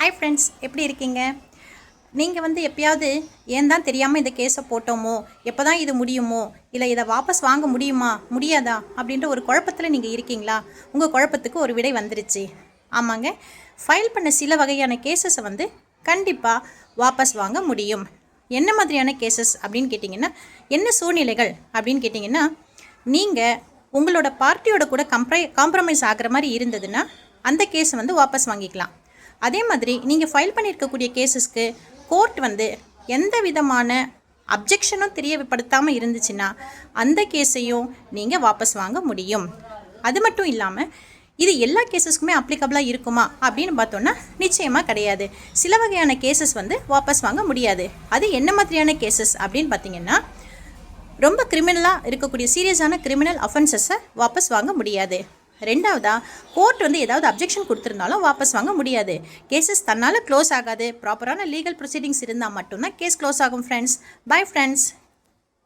Hi friends, எப்படி இருக்கீங்க? நீங்கள் எப்பயாவது ஏன் தான் தெரியாமல் இந்த கேஸை போட்டோமோ, எப்போ தான் இது முடியுமோ, இல்லை இதை வாபஸ் வாங்க முடியுமா முடியாதா அப்படின்ற ஒரு குழப்பத்தில் நீங்கள் இருக்கீங்களா? உங்கள் குழப்பத்துக்கு ஒரு விடை வந்துருச்சு. ஆமாங்க, ஃபைல் பண்ண சில வகையான கேசஸை கண்டிப்பாக வாபஸ் வாங்க முடியும். என்ன மாதிரியான கேசஸ் அப்படின்னு கேட்டிங்கன்னா, என்ன சூழ்நிலைகள் அப்படின்னு கேட்டிங்கன்னா, நீங்கள் உங்களோட பார்ட்டியோட கூட காம்ப்ரமைஸ் ஆகிற மாதிரி இருந்ததுன்னா அந்த கேஸை வாபஸ் வாங்கிக்கலாம். அதே மாதிரி நீங்கள் ஃபைல் பண்ணியிருக்கக்கூடிய கேஸஸ்க்கு கோர்ட் எந்த விதமான அப்ஜெக்ஷனும் தெரியப்படுத்தாமல் இருந்துச்சுன்னா அந்த கேஸையும் நீங்கள் வாபஸ் வாங்க முடியும். அது மட்டும் இல்லாமல் இது எல்லா கேஸஸ்க்குமே அப்ளிகபிளாக இருக்குமா அப்படின்னு பார்த்தோன்னா நிச்சயமாக கிடையாது. சில வகையான கேஸஸ் வாபஸ் வாங்க முடியாது. அது என்ன மாதிரியான கேஸஸ் அப்படின்னு பார்த்தீங்கன்னா, ரொம்ப கிரிமினலாக இருக்கக்கூடிய சீரியஸான கிரிமினல் அஃபென்சஸை வாபஸ் வாங்க முடியாது. ரெண்டாவதா, கோர்ட் ஏதாவது அப்ஜெக்ஷன் கொடுத்துருந்தாலும் வாபஸ் வாங்க முடியாது. கேசஸ் தன்னால் க்ளோஸ் ஆகாது. ப்ராப்பரான லீகல் ப்ரொசீடிங்ஸ் இருந்தால் மட்டும்தான் கேஸ் க்ளோஸ் ஆகும். Friends, bye friends.